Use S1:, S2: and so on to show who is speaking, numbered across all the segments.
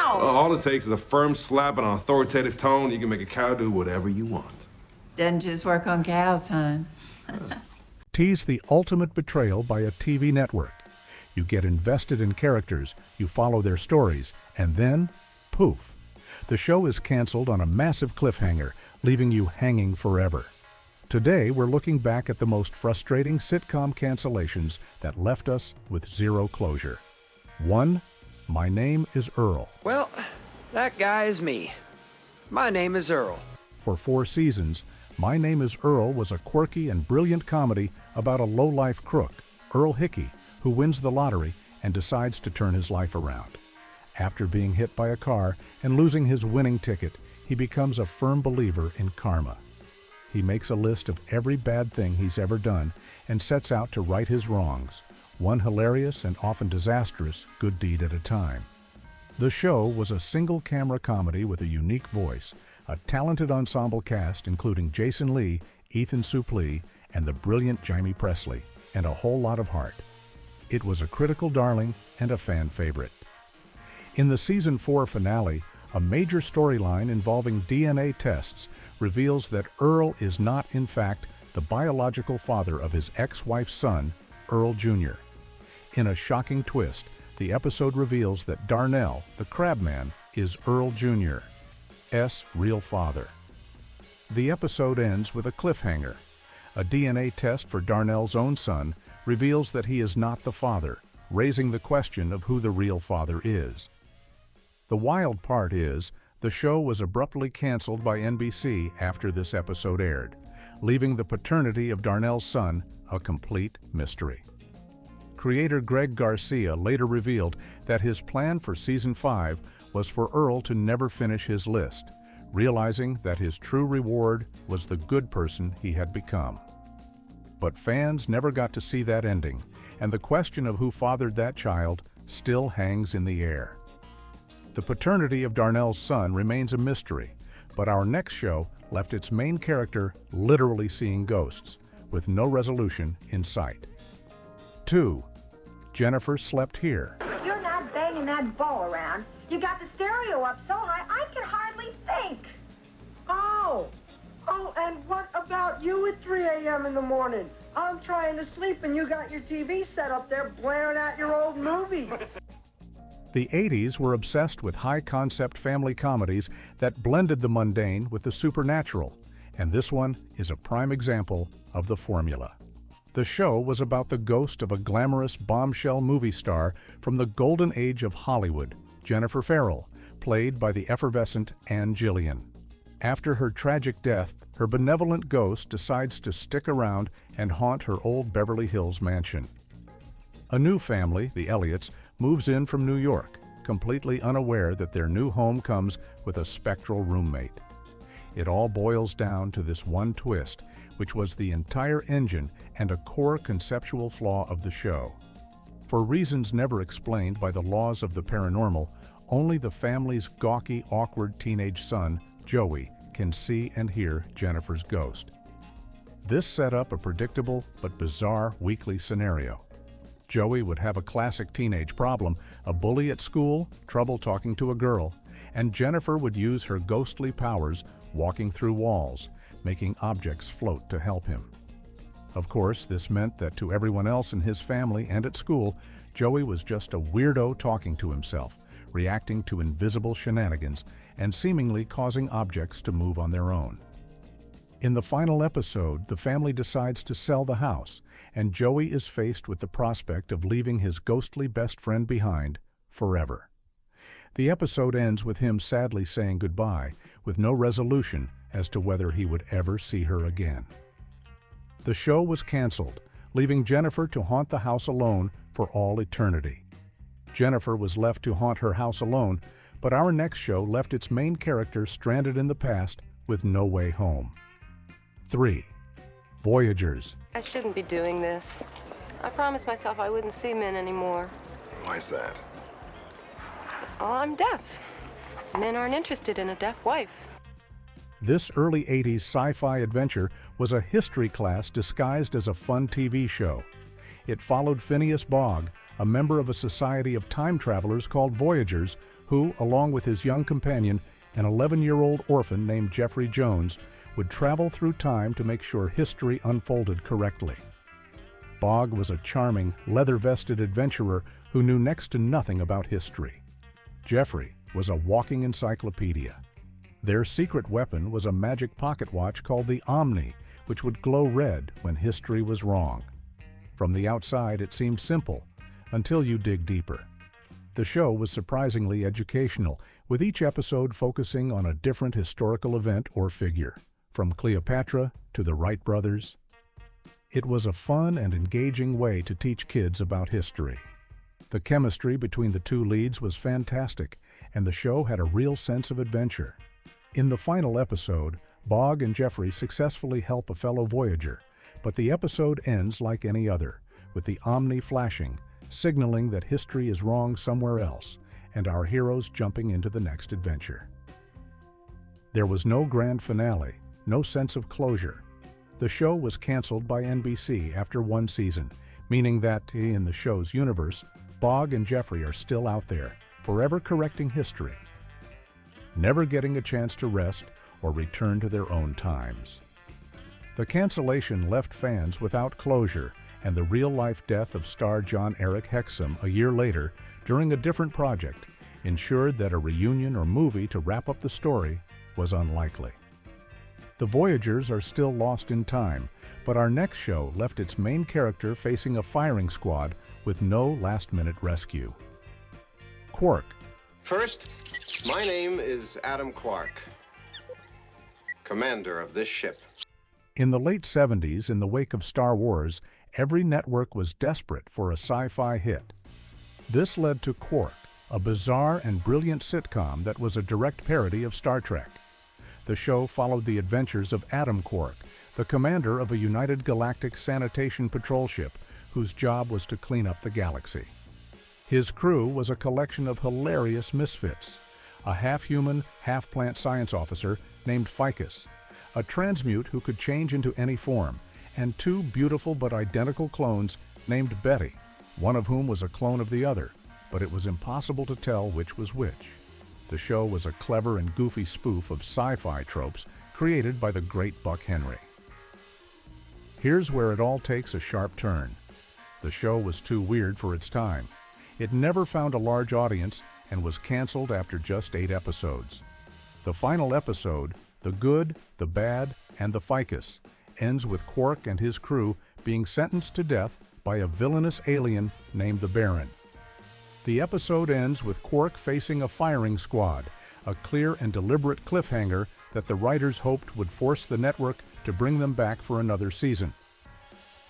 S1: now!
S2: All it takes is a firm slap and an authoritative tone. You can make a cow do whatever you want.
S1: Doesn't just work on cows, hon.
S3: Tease the ultimate betrayal by a TV network. You get invested in characters, you follow their stories, and then, poof. The show is canceled on a massive cliffhanger, leaving you hanging forever. Today, we're looking back at the most frustrating sitcom cancellations that left us with zero closure. 1. My Name is Earl.
S4: Well, that guy is me. My name is Earl.
S3: For 4 seasons, My Name is Earl was a quirky and brilliant comedy about a low-life crook, Earl Hickey, who wins the lottery and decides to turn his life around. After being hit by a car and losing his winning ticket, he becomes a firm believer in karma. He makes a list of every bad thing he's ever done and sets out to right his wrongs, one hilarious and often disastrous good deed at a time. The show was a single-camera comedy with a unique voice, a talented ensemble cast including Jason Lee, Ethan Suplee, and the brilliant Jaime Pressly, and a whole lot of heart. It was a critical darling and a fan favorite. In the Season 4 finale, a major storyline involving DNA tests reveals that Earl is not, in fact, the biological father of his ex-wife's son, Earl Jr. In a shocking twist, the episode reveals that Darnell, the Crabman, is Earl Jr.'s real father. The episode ends with a cliffhanger. A DNA test for Darnell's own son reveals that he is not the father, raising the question of who the real father is. The wild part is, the show was abruptly canceled by NBC after this episode aired, leaving the paternity of Darnell's son a complete mystery. Creator Greg Garcia later revealed that his plan for Season 5 was for Earl to never finish his list, realizing that his true reward was the good person he had become. But fans never got to see that ending, and the question of who fathered that child still hangs in the air. The paternity of Darnell's son remains a mystery, but our next show left its main character literally seeing ghosts, with no resolution in sight. 2. Jennifer Slept Here.
S5: You're not banging that ball around. You got the stereo up so high, I can hardly think.
S6: Oh, and what about you at 3 a.m. in the morning? I'm trying to sleep and you got your TV set up there blaring out your old movie.
S3: The 80s were obsessed with high-concept family comedies that blended the mundane with the supernatural, and this one is a prime example of the formula. The show was about the ghost of a glamorous bombshell movie star from the golden age of Hollywood, Jennifer Farrell, played by the effervescent Ann Gillian. After her tragic death, her benevolent ghost decides to stick around and haunt her old Beverly Hills mansion. A new family, the Elliots, moves in from New York, completely unaware that their new home comes with a spectral roommate. It all boils down to this one twist, which was the entire engine and a core conceptual flaw of the show. For reasons never explained by the laws of the paranormal, only the family's gawky, awkward teenage son, Joey, can see and hear Jennifer's ghost. This set up a predictable but bizarre weekly scenario. Joey would have a classic teenage problem, a bully at school, trouble talking to a girl, and Jennifer would use her ghostly powers walking through walls, making objects float to help him. Of course, this meant that to everyone else in his family and at school, Joey was just a weirdo talking to himself, reacting to invisible shenanigans, and seemingly causing objects to move on their own. In the final episode, the family decides to sell the house, and Joey is faced with the prospect of leaving his ghostly best friend behind forever. The episode ends with him sadly saying goodbye, with no resolution as to whether he would ever see her again. The show was canceled, leaving Jennifer to haunt the house alone for all eternity. Jennifer was left to haunt her house alone, but our next show left its main character stranded in the past with no way home. 3. Voyagers.
S7: I shouldn't be doing this. I promised myself I wouldn't see men anymore.
S2: Why's that?
S7: Well, I'm deaf. Men aren't interested in a deaf wife.
S3: This early 80s sci-fi adventure was a history class disguised as a fun TV show. It followed Phineas Bogg, a member of a society of time travelers called Voyagers, who, along with his young companion, an 11-year-old orphan named Jeffrey Jones, would travel through time to make sure history unfolded correctly. Bog was a charming, leather-vested adventurer who knew next to nothing about history. Jeffrey was a walking encyclopedia. Their secret weapon was a magic pocket watch called the Omni, which would glow red when history was wrong. From the outside, it seemed simple, until you dig deeper. The show was surprisingly educational, with each episode focusing on a different historical event or figure, from Cleopatra to the Wright brothers. It was a fun and engaging way to teach kids about history. The chemistry between the two leads was fantastic, and the show had a real sense of adventure. In the final episode, Bog and Jeffrey successfully help a fellow voyager, but the episode ends like any other, with the Omni flashing, signaling that history is wrong somewhere else, and our heroes jumping into the next adventure. There was no grand finale, no sense of closure. The show was canceled by NBC after one season, meaning that, in the show's universe, Bog and Jeffrey are still out there, forever correcting history, never getting a chance to rest or return to their own times. The cancellation left fans without closure, and the real-life death of star John Eric Hexum a year later, during a different project, ensured that a reunion or movie to wrap up the story was unlikely. The Voyagers are still lost in time, but our next show left its main character facing a firing squad with no last-minute rescue. Quark.
S8: First, my name is Adam Quark, commander of this ship.
S3: In the late 70s, in the wake of Star Wars, every network was desperate for a sci-fi hit. This led to Quark, a bizarre and brilliant sitcom that was a direct parody of Star Trek. The show followed the adventures of Adam Quark, the commander of a United Galactic Sanitation Patrol ship whose job was to clean up the galaxy. His crew was a collection of hilarious misfits: a half-human, half-plant science officer named Ficus, a transmute who could change into any form, and two beautiful but identical clones named Betty, one of whom was a clone of the other, but it was impossible to tell which was which. The show was a clever and goofy spoof of sci-fi tropes created by the great Buck Henry. Here's where it all takes a sharp turn. The show was too weird for its time. It never found a large audience and was canceled after just 8 episodes. The final episode, The Good, the Bad, and the Ficus, ends with Quark and his crew being sentenced to death by a villainous alien named the Baron. The episode ends with Quark facing a firing squad, a clear and deliberate cliffhanger that the writers hoped would force the network to bring them back for another season.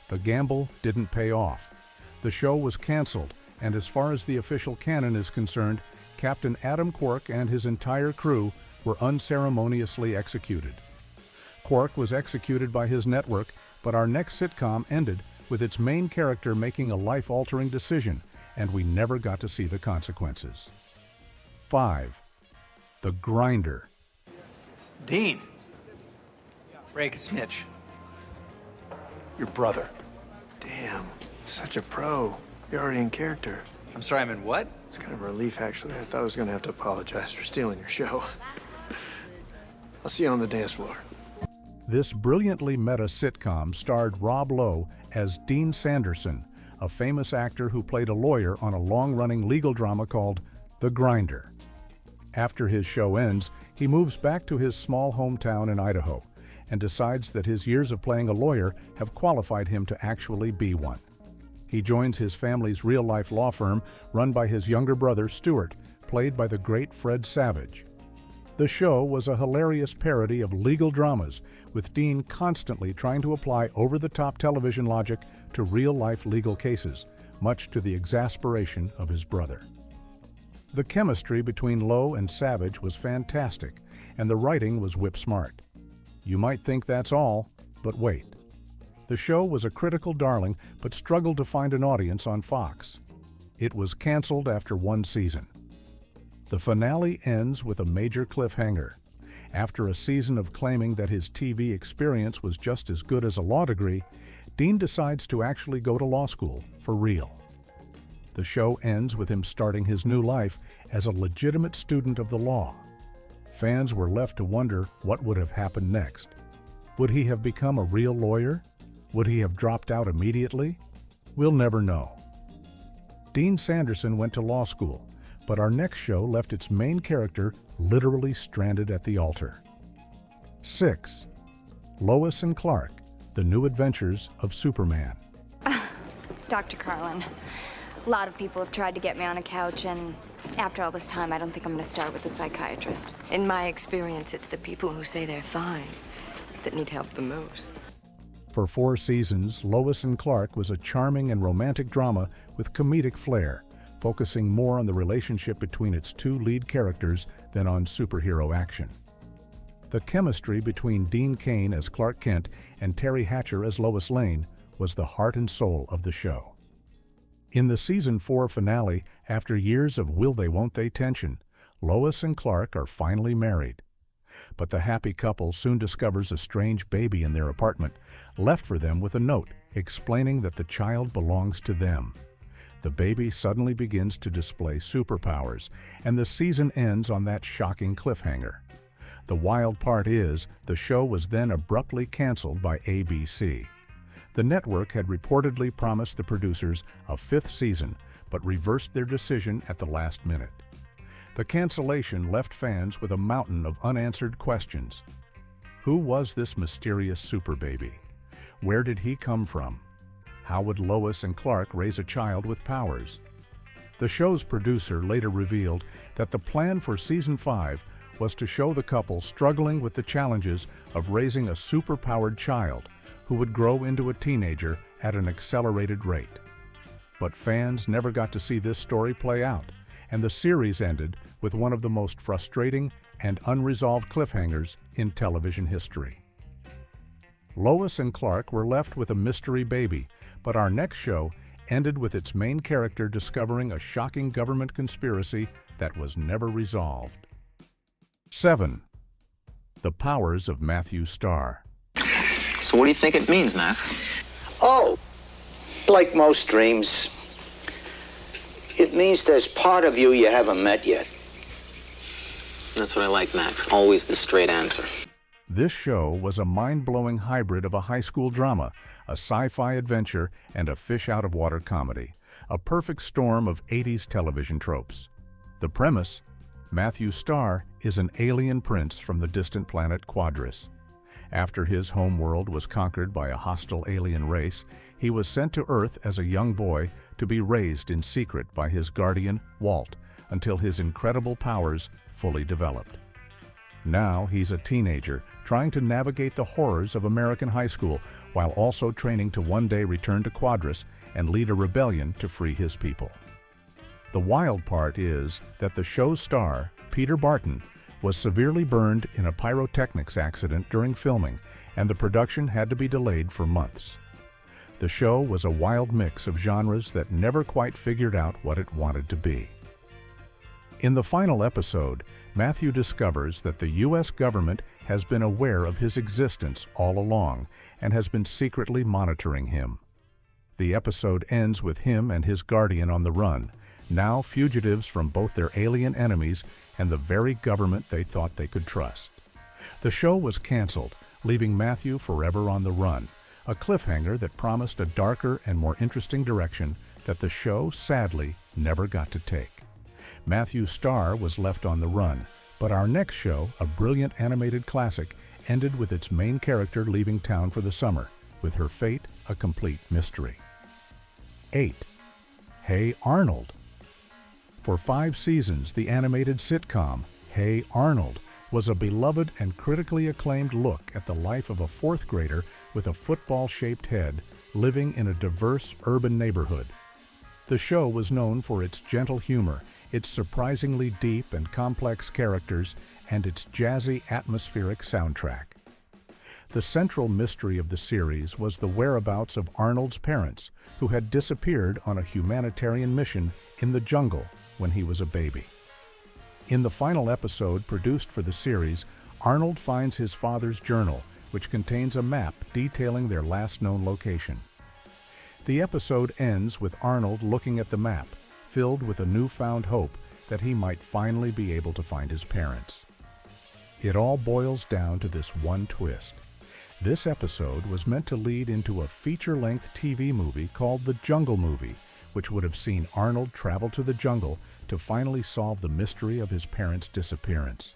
S3: The gamble didn't pay off. The show was canceled, and as far as the official canon is concerned, Captain Adam Quark and his entire crew were unceremoniously executed. Quark was executed by his network, but our next sitcom ended with its main character making a life-altering decision, and we never got to see the consequences. 5. The Grinder.
S9: Dean. Rake, it's Mitch. Your brother. Damn, such a pro. You're already in character.
S10: I'm sorry, I'm in what?
S9: It's kind of a relief, actually. I thought I was going to have to apologize for stealing your show. I'll see you on the dance floor.
S3: This brilliantly meta sitcom starred Rob Lowe as Dean Sanderson, a famous actor who played a lawyer on a long-running legal drama called The Grinder. After his show ends, he moves back to his small hometown in Idaho and decides that his years of playing a lawyer have qualified him to actually be one. He joins his family's real-life law firm run by his younger brother, Stuart, played by the great Fred Savage. The show was a hilarious parody of legal dramas, with Dean constantly trying to apply over-the-top television logic to real-life legal cases, much to the exasperation of his brother. The chemistry between Lowe and Savage was fantastic, and the writing was whip-smart. You might think that's all, but wait. The show was a critical darling, but struggled to find an audience on Fox. It was canceled after one season. The finale ends with a major cliffhanger. After a season of claiming that his TV experience was just as good as a law degree, Dean decides to actually go to law school for real. The show ends with him starting his new life as a legitimate student of the law. Fans were left to wonder what would have happened next. Would he have become a real lawyer? Would he have dropped out immediately? We'll never know. Dean Sanderson went to law school, but our next show left its main character literally stranded at the altar. 6. Lois and Clark, The New Adventures of Superman.
S10: Dr. Carlin, a lot of people have tried to get me on a couch, and after all this time, I don't think I'm going to start with a psychiatrist.
S7: In my experience, it's the people who say they're fine that need help the most.
S3: For 4 seasons, Lois and Clark was a charming and romantic drama with comedic flair, focusing more on the relationship between its 2 lead characters than on superhero action. The chemistry between Dean Cain as Clark Kent and Terry Hatcher as Lois Lane was the heart and soul of the show. In the Season 4 finale, after years of will-they-won't-they tension, Lois and Clark are finally married. But the happy couple soon discovers a strange baby in their apartment, left for them with a note explaining that the child belongs to them. The baby suddenly begins to display superpowers, and the season ends on that shocking cliffhanger. The wild part is, the show was then abruptly canceled by ABC. The network had reportedly promised the producers a 5th season, but reversed their decision at the last minute. The cancellation left fans with a mountain of unanswered questions. Who was this mysterious super baby? Where did he come from? How would Lois and Clark raise a child with powers? The show's producer later revealed that the plan for Season 5 was to show the couple struggling with the challenges of raising a super-powered child who would grow into a teenager at an accelerated rate. But fans never got to see this story play out, and the series ended with one of the most frustrating and unresolved cliffhangers in television history. Lois and Clark were left with a mystery baby, but our next show ended with its main character discovering a shocking government conspiracy that was never resolved. 7. The Powers of Matthew Starr.
S11: So what do you think it means, Max?
S12: Oh, like most dreams, it means there's part of you haven't met yet.
S11: That's what I like, Max. Always the straight answer.
S3: This show was a mind-blowing hybrid of a high school drama, a sci-fi adventure, and a fish-out-of-water comedy, a perfect storm of 80s television tropes. The premise: Matthew Starr is an alien prince from the distant planet Quadris. After his homeworld was conquered by a hostile alien race, he was sent to Earth as a young boy to be raised in secret by his guardian, Walt, until his incredible powers fully developed. Now he's a teenager trying to navigate the horrors of American high school while also training to one day return to Quadris and lead a rebellion to free his people. The wild part is that the show's star, Peter Barton, was severely burned in a pyrotechnics accident during filming, and the production had to be delayed for months. The show was a wild mix of genres that never quite figured out what it wanted to be. In the final episode, Matthew discovers that the U.S. government has been aware of his existence all along and has been secretly monitoring him. The episode ends with him and his guardian on the run, now fugitives from both their alien enemies and the very government they thought they could trust. The show was canceled, leaving Matthew forever on the run, a cliffhanger that promised a darker and more interesting direction that the show, sadly, never got to take. Matthew Starr was left on the run, but our next show, a brilliant animated classic, ended with its main character leaving town for the summer, with her fate a complete mystery. 8. Hey Arnold. For 5 seasons, the animated sitcom, Hey Arnold, was a beloved and critically acclaimed look at the life of a 4th grader with a football-shaped head living in a diverse urban neighborhood. The show was known for its gentle humor, its surprisingly deep and complex characters, and its jazzy, atmospheric soundtrack. The central mystery of the series was the whereabouts of Arnold's parents, who had disappeared on a humanitarian mission in the jungle when he was a baby. In the final episode produced for the series, Arnold finds his father's journal, which contains a map detailing their last known location. The episode ends with Arnold looking at the map, filled with a newfound hope that he might finally be able to find his parents. It all boils down to this one twist. This episode was meant to lead into a feature-length TV movie called The Jungle Movie, which would have seen Arnold travel to the jungle to finally solve the mystery of his parents' disappearance.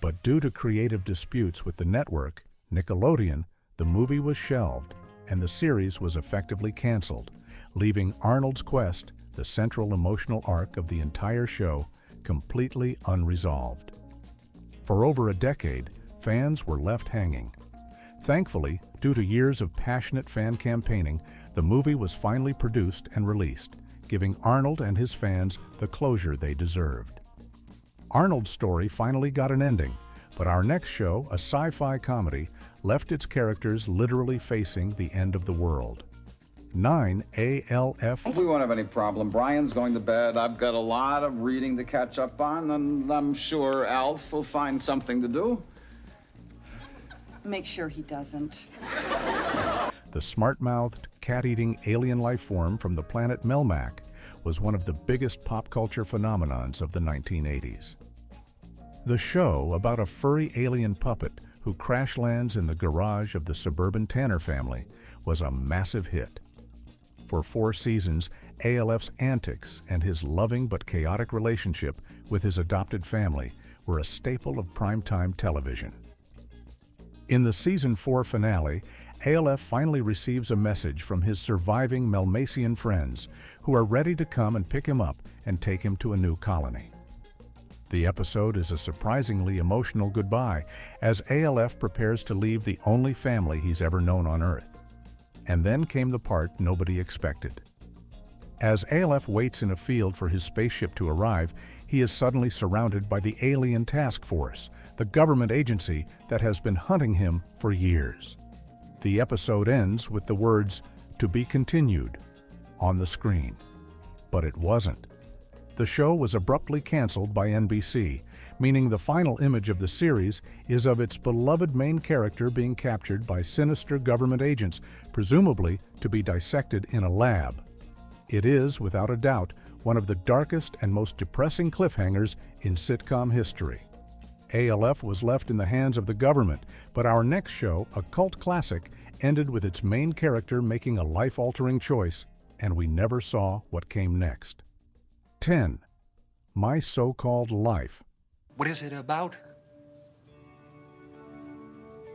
S3: But due to creative disputes with the network, Nickelodeon, the movie was shelved, and the series was effectively canceled, leaving Arnold's quest, the central emotional arc of the entire show, completely unresolved. For over a decade, fans were left hanging. Thankfully, due to years of passionate fan campaigning, the movie was finally produced and released, giving Arnold and his fans the closure they deserved. Arnold's story finally got an ending, but our next show, a sci-fi comedy, left its characters literally facing the end of the world. 9 ALF.
S13: We won't have any problem. Brian's going to bed. I've got a lot of reading to catch up on, and I'm sure Alf will find something to do.
S14: Make sure he doesn't.
S3: The smart-mouthed, cat-eating alien life form from the planet Melmac was one of the biggest pop culture phenomenons of the 1980s. The show, about a furry alien puppet who crash lands in the garage of the suburban Tanner family, was a massive hit. For 4 seasons, ALF's antics and his loving but chaotic relationship with his adopted family were a staple of primetime television. In the Season 4 finale, ALF finally receives a message from his surviving Melmacian friends, who are ready to come and pick him up and take him to a new colony. The episode is a surprisingly emotional goodbye, as ALF prepares to leave the only family he's ever known on Earth. And then came the part nobody expected. As ALF waits in a field for his spaceship to arrive, he is suddenly surrounded by the Alien Task Force, the government agency that has been hunting him for years. The episode ends with the words, "To be continued," on the screen. But it wasn't. The show was abruptly canceled by NBC, meaning the final image of the series is of its beloved main character being captured by sinister government agents, presumably to be dissected in a lab. It is, without a doubt, one of the darkest and most depressing cliffhangers in sitcom history. ALF was left in the hands of the government, but our next show, a cult classic, ended with its main character making a life-altering choice, and we never saw what came next. 10. My So-Called Life.
S15: What is it about her?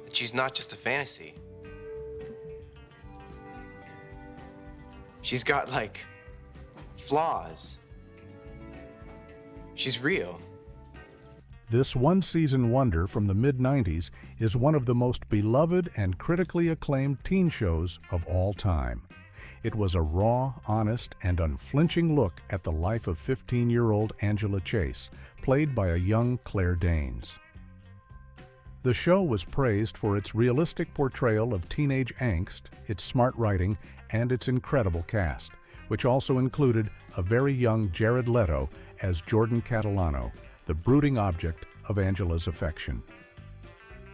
S15: That she's not just a fantasy. She's got, like, flaws. She's real.
S3: This one-season wonder from the mid-90s is one of the most beloved and critically acclaimed teen shows of all time. It was a raw, honest, and unflinching look at the life of 15-year-old Angela Chase, played by a young Claire Danes. The show was praised for its realistic portrayal of teenage angst, its smart writing, and its incredible cast, which also included a very young Jared Leto as Jordan Catalano, the brooding object of Angela's affection.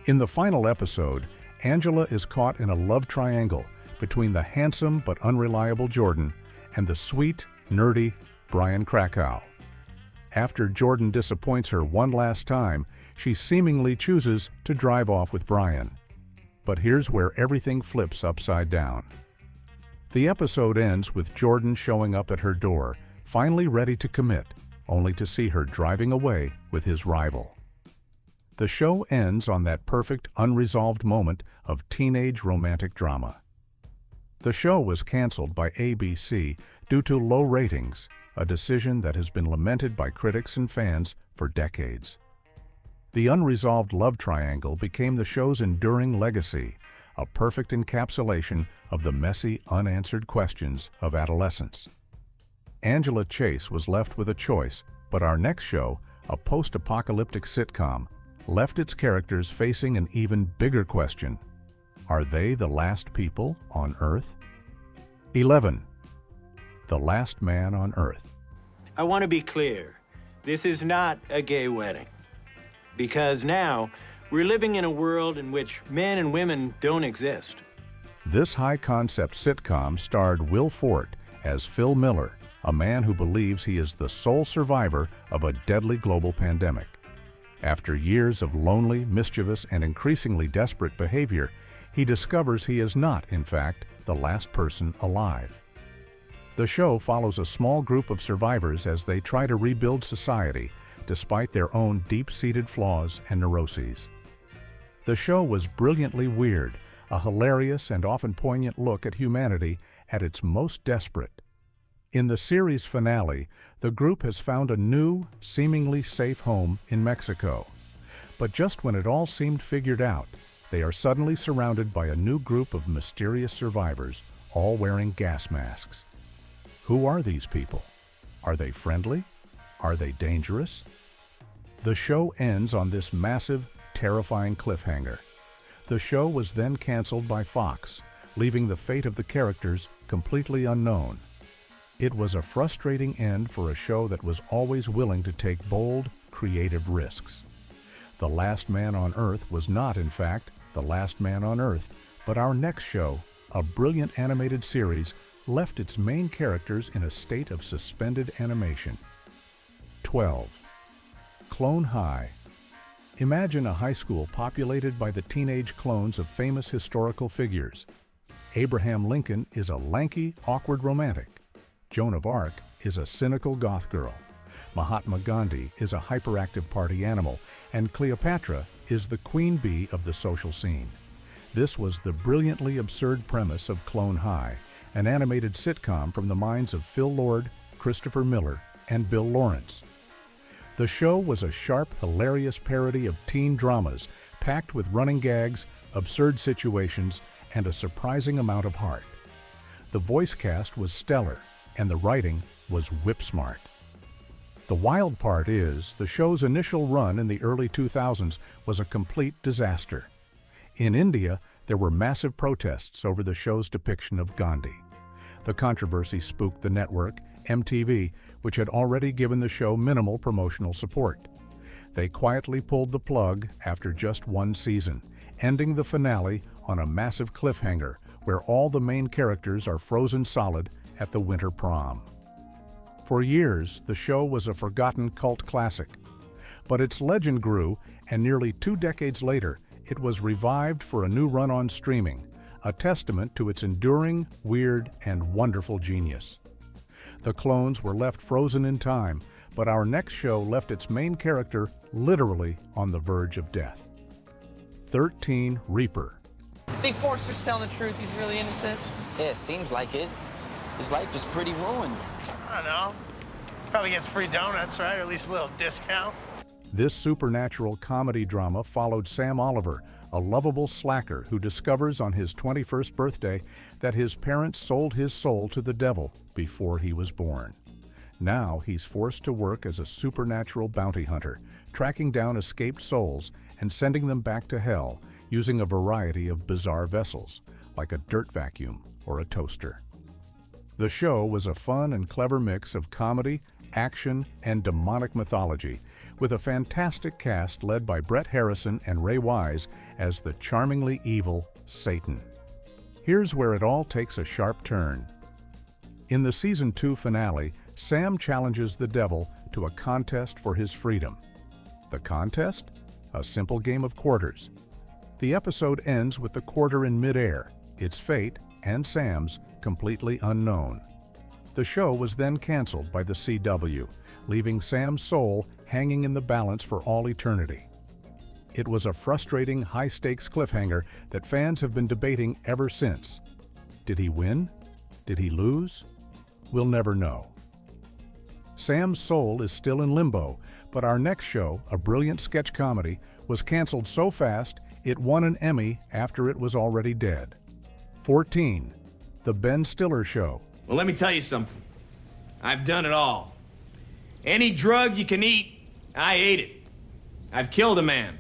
S3: In the final episode, Angela is caught in a love triangle between the handsome but unreliable Jordan and the sweet, nerdy Brian Krakow. After Jordan disappoints her one last time, she seemingly chooses to drive off with Brian. But here's where everything flips upside down. The episode ends with Jordan showing up at her door, finally ready to commit, only to see her driving away with his rival. The show ends on that perfect, unresolved moment of teenage romantic drama. The show was canceled by ABC due to low ratings, a decision that has been lamented by critics and fans for decades. The unresolved love triangle became the show's enduring legacy, a perfect encapsulation of the messy, unanswered questions of adolescence. Angela Chase was left with a choice, but our next show, a post-apocalyptic sitcom, left its characters facing an even bigger question. Are they the last people on Earth? 11. The Last Man on Earth.
S16: I want to be clear. This is not a gay wedding. Because now, we're living in a world in which men and women don't exist.
S3: This high-concept sitcom starred Will Forte as Phil Miller, a man who believes he is the sole survivor of a deadly global pandemic. After years of lonely, mischievous, and increasingly desperate behavior, he discovers he is not, in fact, the last person alive. The show follows a small group of survivors as they try to rebuild society despite their own deep-seated flaws and neuroses. The show was brilliantly weird, a hilarious and often poignant look at humanity at its most desperate. In the series finale, the group has found a new, seemingly safe home in Mexico. But just when it all seemed figured out, they are suddenly surrounded by a new group of mysterious survivors, all wearing gas masks. Who are these people? Are they friendly? Are they dangerous? The show ends on this massive, terrifying cliffhanger. The show was then canceled by Fox, leaving the fate of the characters completely unknown. It was a frustrating end for a show that was always willing to take bold, creative risks. The Last Man on Earth was not, in fact, The Last Man on Earth, but our next show, a brilliant animated series, left its main characters in a state of suspended animation. 12. Clone High. Imagine a high school populated by the teenage clones of famous historical figures. Abraham Lincoln is a lanky, awkward romantic. Joan of Arc is a cynical goth girl. Mahatma Gandhi is a hyperactive party animal, and Cleopatra is the queen bee of the social scene. This was the brilliantly absurd premise of Clone High, an animated sitcom from the minds of Phil Lord, Christopher Miller, and Bill Lawrence. The show was a sharp, hilarious parody of teen dramas, packed with running gags, absurd situations, and a surprising amount of heart. The voice cast was stellar, and the writing was whip-smart. The wild part is, the show's initial run in the early 2000s was a complete disaster. In India, there were massive protests over the show's depiction of Gandhi. The controversy spooked the network, MTV, which had already given the show minimal promotional support. They quietly pulled the plug after just one season, ending the finale on a massive cliffhanger where all the main characters are frozen solid at the winter prom. For years, the show was a forgotten cult classic. But its legend grew, and nearly 2 decades later, it was revived for a new run on streaming, a testament to its enduring, weird, and wonderful genius. The clones were left frozen in time, but our next show left its main character literally on the verge of death. 13 Reaper.
S17: Think Forrester's telling the truth? He's really innocent?
S18: Yeah, it seems like it. His life is pretty ruined.
S19: I don't know. Probably gets free donuts, right? Or at least a little discount.
S3: This supernatural comedy drama followed Sam Oliver, a lovable slacker who discovers on his 21st birthday that his parents sold his soul to the devil before he was born. Now he's forced to work as a supernatural bounty hunter, tracking down escaped souls and sending them back to hell using a variety of bizarre vessels, like a dirt vacuum or a toaster. The show was a fun and clever mix of comedy, action, and demonic mythology, with a fantastic cast led by Brett Harrison and Ray Wise as the charmingly evil Satan. Here's where it all takes a sharp turn. In the Season 2 finale, Sam challenges the devil to a contest for his freedom. The contest? A simple game of quarters. The episode ends with the quarter in midair, its fate, and Sam's, completely unknown. The show was then canceled by the CW, leaving Sam's soul hanging in the balance for all eternity. It was a frustrating, high-stakes cliffhanger that fans have been debating ever since. Did he win? Did he lose? We'll never know. Sam's soul is still in limbo, but our next show, a brilliant sketch comedy, was canceled so fast it won an Emmy after it was already dead. 14. The Ben Stiller Show.
S20: Well, let me tell you something. I've done it all. Any drug you can eat, I ate it. I've killed a man,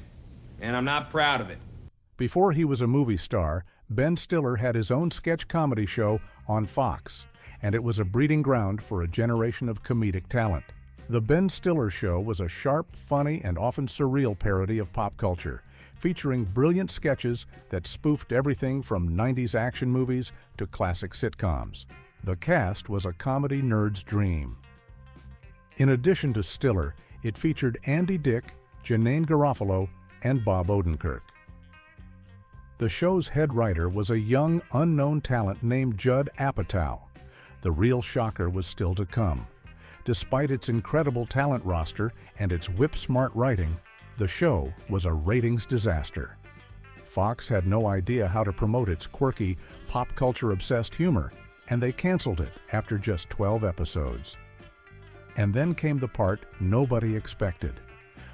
S20: and I'm not proud of it.
S3: Before he was a movie star, Ben Stiller had his own sketch comedy show on Fox, and it was a breeding ground for a generation of comedic talent. The Ben Stiller Show was a sharp, funny, and often surreal parody of pop culture, featuring brilliant sketches that spoofed everything from 90s action movies to classic sitcoms. The cast was a comedy nerd's dream. In addition to Stiller, it featured Andy Dick, Janine Garofalo, and Bob Odenkirk. The show's head writer was a young, unknown talent named Judd Apatow. The real shocker was still to come. Despite its incredible talent roster and its whip-smart writing, the show was a ratings disaster. Fox had no idea how to promote its quirky, pop-culture-obsessed humor, and they canceled it after just 12 episodes. And then came the part nobody expected.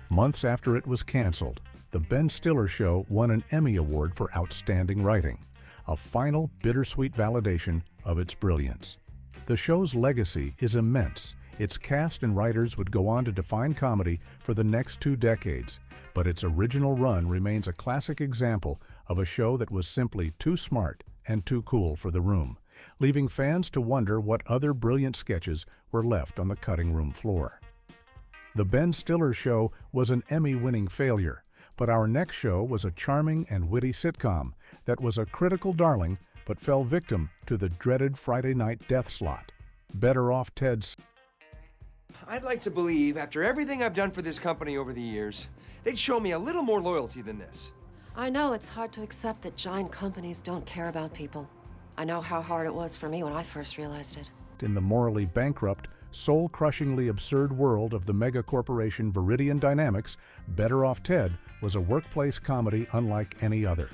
S3: Months after it was canceled, The Ben Stiller Show won an Emmy Award for Outstanding Writing, a final bittersweet validation of its brilliance. The show's legacy is immense. Its cast and writers would go on to define comedy for the next 2 decades, but its original run remains a classic example of a show that was simply too smart and too cool for the room, leaving fans to wonder what other brilliant sketches were left on the cutting room floor. The Ben Stiller Show was an Emmy-winning failure, but our next show was a charming and witty sitcom that was a critical darling but fell victim to the dreaded Friday night death slot. Better Off Ted's.
S15: I'd like to believe, after everything I've done for this company over the years, they'd show me a little more loyalty than this.
S7: I know it's hard to accept that giant companies don't care about people. I know how hard it was for me when I first realized it.
S3: In the morally bankrupt, soul-crushingly absurd world of the mega-corporation Viridian Dynamics, Better Off Ted was a workplace comedy unlike any other.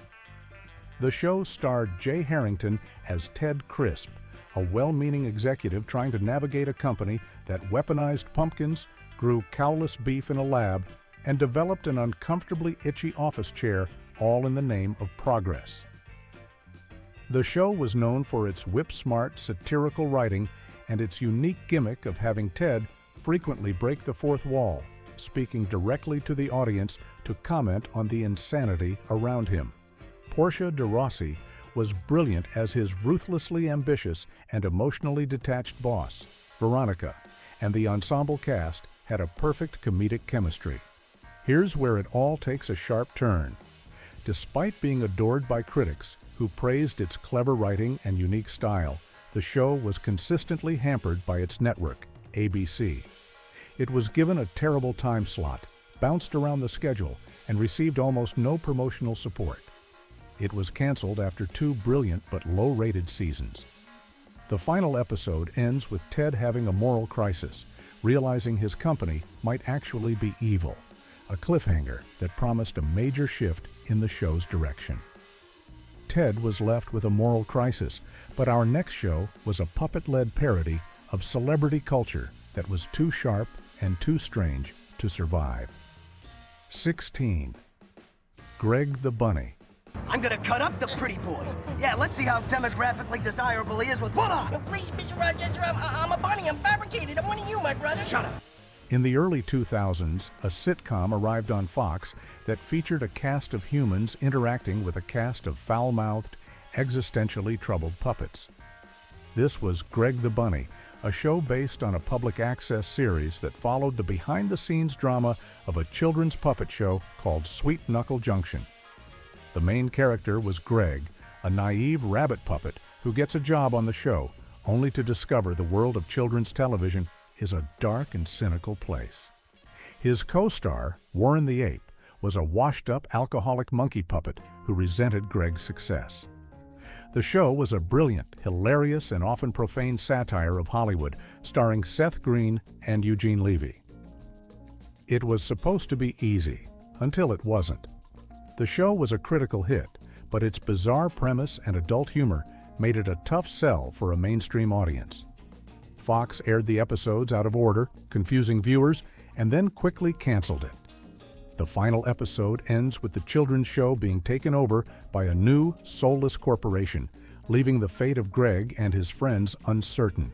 S3: The show starred Jay Harrington as Ted Crisp, a well-meaning executive trying to navigate a company that weaponized pumpkins, grew cowless beef in a lab, and developed an uncomfortably itchy office chair, all in the name of progress. The show was known for its whip-smart, satirical writing and its unique gimmick of having Ted frequently break the fourth wall, speaking directly to the audience to comment on the insanity around him. Portia de Rossi was brilliant as his ruthlessly ambitious and emotionally detached boss, Veronica, and the ensemble cast had a perfect comedic chemistry. Here's where it all takes a sharp turn. Despite being adored by critics who praised its clever writing and unique style, the show was consistently hampered by its network, ABC. It was given a terrible time slot, bounced around the schedule, and received almost no promotional support. It was canceled after 2 brilliant but low-rated seasons. The final episode ends with Ted having a moral crisis, realizing his company might actually be evil, a cliffhanger that promised a major shift in the show's direction. Ted was left with a moral crisis, but our next show was a puppet-led parody of celebrity culture that was too sharp and too strange to survive. 16. Greg the Bunny.
S21: I'm gonna cut up the pretty boy. Yeah, let's see how demographically desirable he is with one arm.
S22: Please, Mr. Rochester, I'm a bunny. I'm fabricated. I'm one of you, my brother.
S21: Shut up.
S3: In the early 2000s, a sitcom arrived on Fox that featured a cast of humans interacting with a cast of foul-mouthed, existentially troubled puppets. This was Greg the Bunny, a show based on a public access series that followed the behind-the-scenes drama of a children's puppet show called Sweet Knuckle Junction. The main character was Greg, a naive rabbit puppet who gets a job on the show, only to discover the world of children's television is a dark and cynical place. His co-star, Warren the Ape, was a washed-up alcoholic monkey puppet who resented Greg's success. The show was a brilliant, hilarious, and often profane satire of Hollywood, starring Seth Green and Eugene Levy. It was supposed to be easy, until it wasn't. The show was a critical hit, but its bizarre premise and adult humor made it a tough sell for a mainstream audience. Fox aired the episodes out of order, confusing viewers, and then quickly canceled it. The final episode ends with the children's show being taken over by a new, soulless corporation, leaving the fate of Greg and his friends uncertain.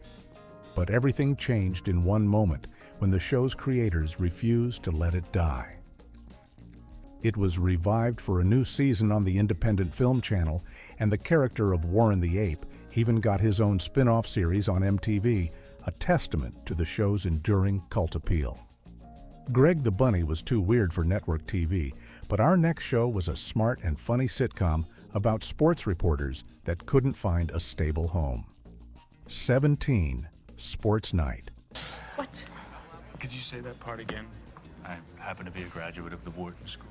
S3: But everything changed in one moment when the show's creators refused to let it die. It was revived for a new season on the Independent Film Channel, and the character of Warren the Ape even got his own spin-off series on MTV, a testament to the show's enduring cult appeal. Greg the Bunny was too weird for network TV, but our next show was a smart and funny sitcom about sports reporters that couldn't find a stable home. 17, Sports Night.
S1: What? Could you say that part again? I happen to be a graduate of the Wharton School.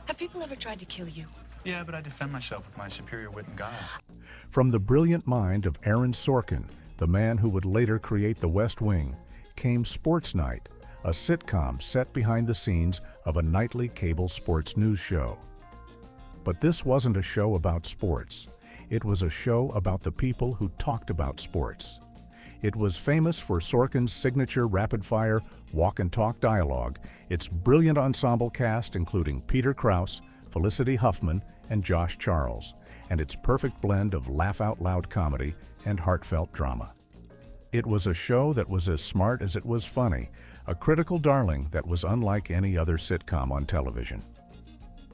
S4: Have people ever tried to kill you?
S1: Yeah, but I defend myself with my superior wit and guile.
S3: From the brilliant mind of Aaron Sorkin, the man who would later create The West Wing, came Sports Night, a sitcom set behind the scenes of a nightly cable sports news show. But this wasn't a show about sports. It was a show about the people who talked about sports. It was famous for Sorkin's signature rapid-fire walk-and-talk dialogue, its brilliant ensemble cast including Peter Krause, Felicity Huffman, and Josh Charles, and its perfect blend of laugh-out-loud comedy and heartfelt drama. It was a show that was as smart as it was funny, a critical darling that was unlike any other sitcom on television.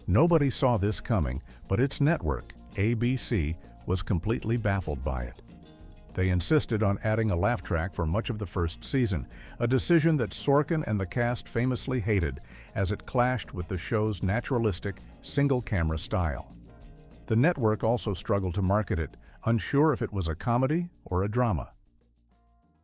S3: Nobody saw this coming, but its network, ABC, was completely baffled by it. They insisted on adding a laugh track for much of the first season, a decision that Sorkin and the cast famously hated as it clashed with the show's naturalistic, single-camera style. The network also struggled to market it, unsure if it was a comedy or a drama.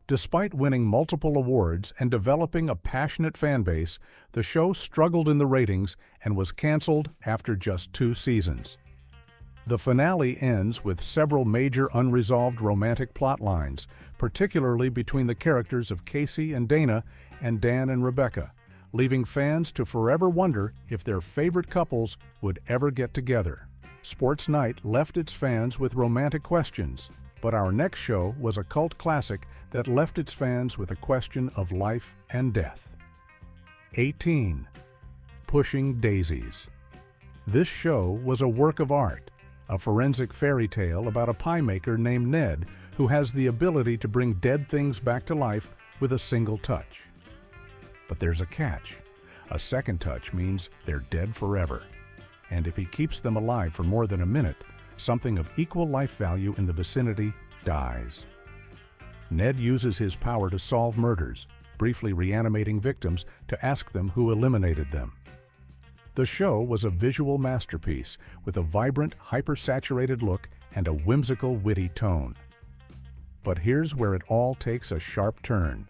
S3: Despite winning multiple awards and developing a passionate fan base, the show struggled in the ratings and was canceled after just 2 seasons. The finale ends with several major unresolved romantic plot lines, particularly between the characters of Casey and Dana and Dan and Rebecca, leaving fans to forever wonder if their favorite couples would ever get together. Sports Night left its fans with romantic questions, but our next show was a cult classic that left its fans with a question of life and death. 18. Pushing Daisies. This show was a work of art, a forensic fairy tale about a pie maker named Ned who has the ability to bring dead things back to life with a single touch. But there's a catch. A second touch means they're dead forever. And if he keeps them alive for more than a minute, something of equal life value in the vicinity dies. Ned uses his power to solve murders, briefly reanimating victims to ask them who eliminated them. The show was a visual masterpiece with a vibrant, hyper-saturated look and a whimsical, witty tone. But here's where it all takes a sharp turn.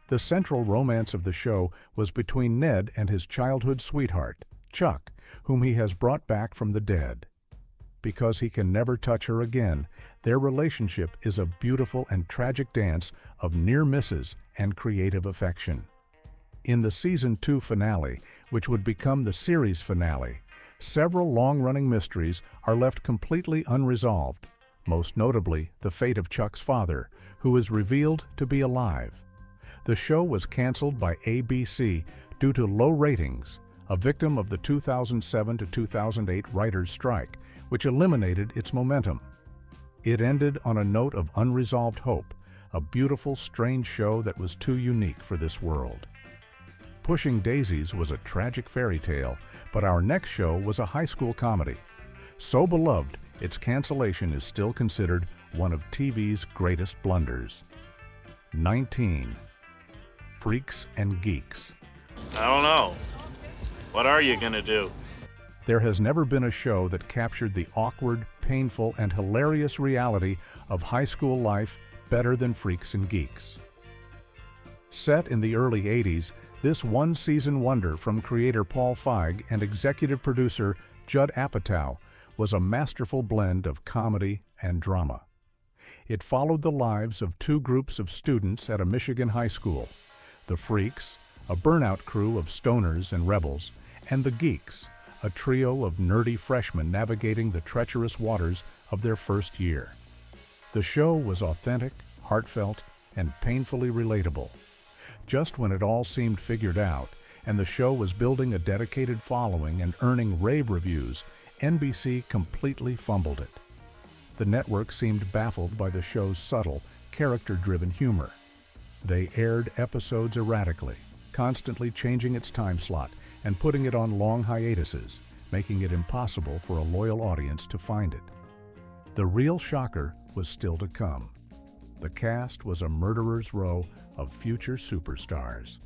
S3: The central romance of the show was between Ned and his childhood sweetheart, Chuck, whom he has brought back from the dead. Because he can never touch her again, their relationship is a beautiful and tragic dance of near misses and creative affection. In the Season 2 finale, which would become the series finale, several long-running mysteries are left completely unresolved, most notably the fate of Chuck's father, who is revealed to be alive. The show was canceled by ABC due to low ratings, a victim of the 2007 to 2008 writers' strike, which eliminated its momentum. It ended on a note of unresolved hope, a beautiful, strange show that was too unique for this world. Pushing Daisies was a tragic fairy tale, but our next show was a high school comedy. So beloved, its cancellation is still considered one of TV's greatest blunders. 19. Freaks and Geeks.
S1: I don't know. What are you gonna do?
S3: There has never been a show that captured the awkward, painful, and hilarious reality of high school life better than Freaks and Geeks. Set in the early 80s, this one-season wonder from creator Paul Feig and executive producer Judd Apatow was a masterful blend of comedy and drama. It followed the lives of 2 groups of students at a Michigan high school: the Freaks, a burnout crew of stoners and rebels, and the Geeks, a trio of nerdy freshmen navigating the treacherous waters of their first year. The show was authentic, heartfelt, and painfully relatable. Just when it all seemed figured out, and the show was building a dedicated following and earning rave reviews, NBC completely fumbled it. The network seemed baffled by the show's subtle, character-driven humor. They aired episodes erratically, constantly changing its time slot and putting it on long hiatuses, making it impossible for a loyal audience to find it. The real shocker was still to come. The cast was a murderer's row of future superstars.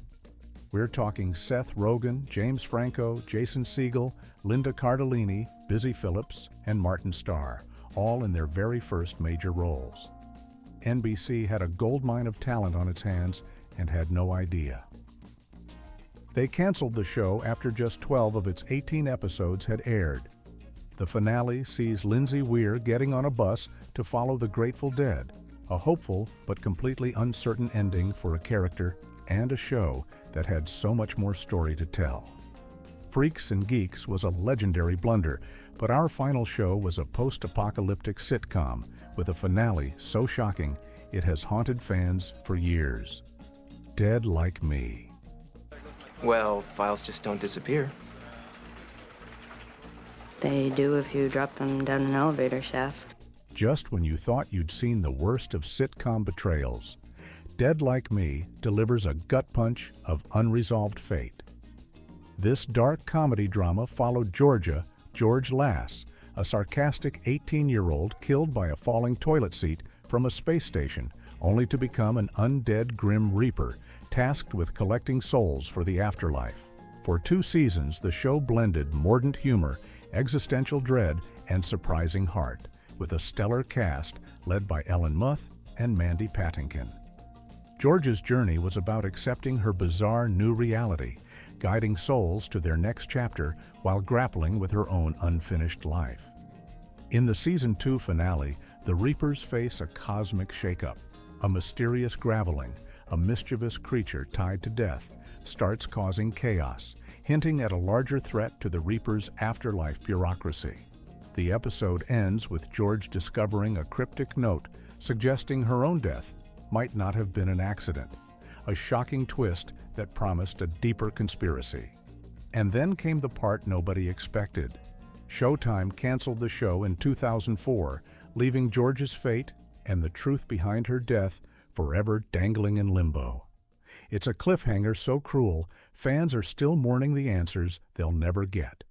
S3: We're talking Seth Rogen, James Franco, Jason Segel, Linda Cardellini, Busy Phillips, and Martin Starr, all in their very first major roles. NBC had a goldmine of talent on its hands and had no idea. They canceled the show after just 12 of its 18 episodes had aired. The finale sees Lindsay Weir getting on a bus to follow the Grateful Dead, a hopeful but completely uncertain ending for a character and a show that had so much more story to tell. Freaks and Geeks was a legendary blunder, but our final show was a post-apocalyptic sitcom with a finale so shocking it has haunted fans for years. Dead Like Me.
S5: Well, files just don't disappear.
S6: They do if you drop them down an elevator shaft.
S3: Just when you thought you'd seen the worst of sitcom betrayals, Dead Like Me delivers a gut punch of unresolved fate. This dark comedy drama followed George Lass, a sarcastic 18-year-old killed by a falling toilet seat from a space station, only to become an undead Grim Reaper, tasked with collecting souls for the afterlife. For 2 seasons, the show blended mordant humor, existential dread, and surprising heart, with a stellar cast led by Ellen Muth and Mandy Patinkin. George's journey was about accepting her bizarre new reality, guiding souls to their next chapter while grappling with her own unfinished life. In the Season 2 finale, the Reapers face a cosmic shakeup. A mysterious graveling, a mischievous creature tied to death, starts causing chaos, hinting at a larger threat to the Reapers' afterlife bureaucracy. The episode ends with George discovering a cryptic note suggesting her own death might not have been an accident, a shocking twist that promised a deeper conspiracy. And then came the part nobody expected. Showtime canceled the show in 2004, leaving George's fate and the truth behind her death forever dangling in limbo. It's a cliffhanger so cruel, fans are still mourning the answers they'll never get.